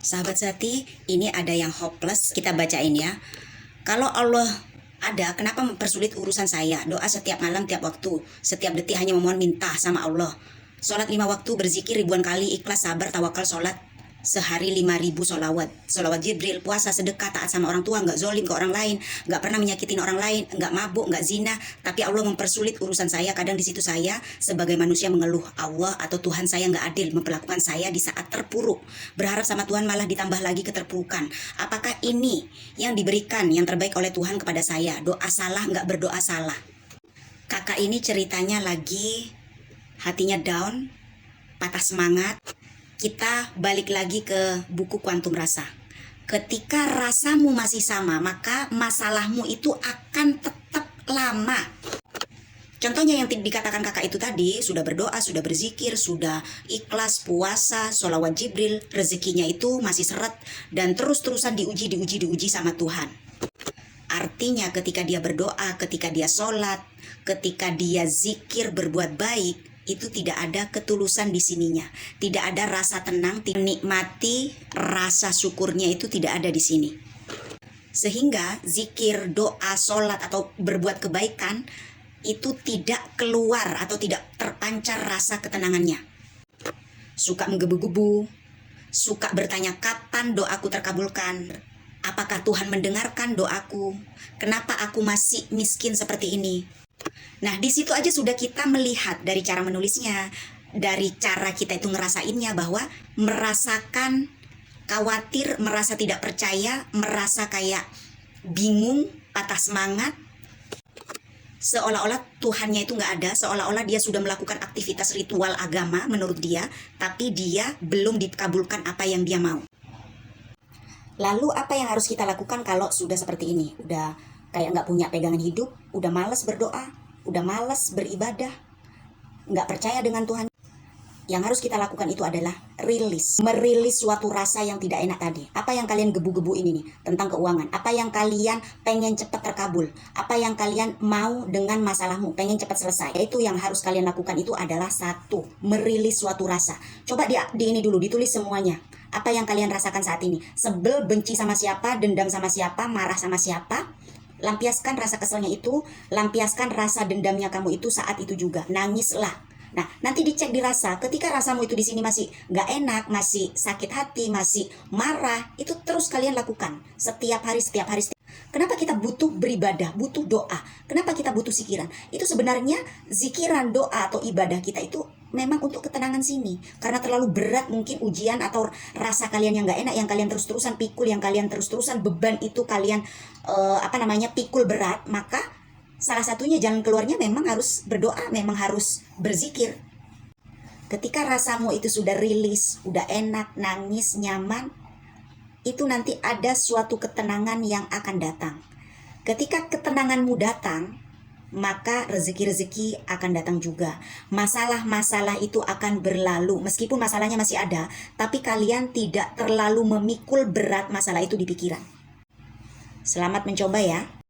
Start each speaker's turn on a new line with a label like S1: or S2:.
S1: Sahabat sehati, ini ada yang hopeless, kita bacain ya. Kalau Allah ada, kenapa mempersulit urusan saya? Doa setiap malam, tiap waktu, setiap detik hanya memohon minta sama Allah. Sholat 5 waktu, berzikir ribuan kali, ikhlas, sabar, tawakal, sholat sehari 5.000 sholawat. Sholawat Jibril, puasa, sedekah, taat sama orang tua, nggak zolim ke orang lain, nggak pernah menyakitin orang lain, nggak mabuk, nggak zina. Tapi Allah mempersulit urusan saya. Kadang di situ saya sebagai manusia mengeluh, Allah atau Tuhan saya nggak adil memperlakukan saya di saat terpuruk. Berharap sama Tuhan malah ditambah lagi keterpurukan. Apakah ini yang diberikan yang terbaik oleh Tuhan kepada saya? Doa salah, nggak berdoa salah. Kakak ini ceritanya lagi hatinya down, patah semangat. Kita balik lagi ke buku Kuantum Rasa. Ketika rasamu masih sama, maka masalahmu itu akan tetap lama. Contohnya yang dikatakan kakak itu tadi, sudah berdoa, sudah berzikir, sudah ikhlas, puasa, sholawat Jibril, rezekinya itu masih seret, dan terus-terusan diuji sama Tuhan. Artinya ketika dia berdoa, ketika dia sholat, ketika dia zikir berbuat baik, itu tidak ada ketulusan di sininya. Tidak ada rasa tenang, nikmati rasa syukurnya itu tidak ada di sini. Sehingga zikir, doa, sholat, atau berbuat kebaikan itu tidak keluar atau tidak terpancar rasa ketenangannya. Suka menggebu-gebu, suka bertanya kapan doaku terkabulkan. Apakah Tuhan mendengarkan doaku? Kenapa aku masih miskin seperti ini? Nah, di situ aja sudah kita melihat dari cara menulisnya, dari cara kita itu ngerasainnya, bahwa merasakan khawatir, merasa tidak percaya, merasa kayak bingung, patah semangat, seolah-olah Tuhannya itu nggak ada, seolah-olah dia sudah melakukan aktivitas ritual agama menurut dia, tapi dia belum dikabulkan apa yang dia mau. Lalu apa yang harus kita lakukan kalau sudah seperti ini? Udah kayak nggak punya pegangan hidup, udah malas berdoa, udah malas beribadah, nggak percaya dengan Tuhan. Yang harus kita lakukan itu adalah merilis suatu rasa yang tidak enak tadi. Apa yang kalian gebu-gebu ini nih tentang keuangan? Apa yang kalian pengen cepat terkabul? Apa yang kalian mau dengan masalahmu, pengen cepat selesai? Itu yang harus kalian lakukan itu adalah satu, merilis suatu rasa. Coba di ini dulu, ditulis semuanya. Apa yang kalian rasakan saat ini? Sebel, benci sama siapa, dendam sama siapa, marah sama siapa? Lampiaskan rasa keselnya itu, lampiaskan rasa dendamnya kamu itu saat itu juga. Nangislah. Nah, nanti dicek dirasa. Ketika rasamu itu di sini masih nggak enak, masih sakit hati, masih marah, itu terus kalian lakukan setiap hari. Kenapa kita butuh beribadah, butuh doa? Kenapa kita butuh zikiran? Itu sebenarnya zikiran, doa, atau ibadah kita itu memang untuk ketenangan sini. Karena terlalu berat mungkin ujian atau rasa kalian yang gak enak, yang kalian terus-terusan pikul, yang kalian terus-terusan beban itu kalian pikul berat. Maka salah satunya jalan keluarnya memang harus berdoa, memang harus berzikir. Ketika rasamu itu sudah rilis, udah enak, nangis, nyaman, itu nanti ada suatu ketenangan yang akan datang. Ketika ketenanganmu datang, maka rezeki-rezeki akan datang juga. Masalah-masalah itu akan berlalu. Meskipun masalahnya masih ada, tapi kalian tidak terlalu memikul berat masalah itu di pikiran. Selamat mencoba ya.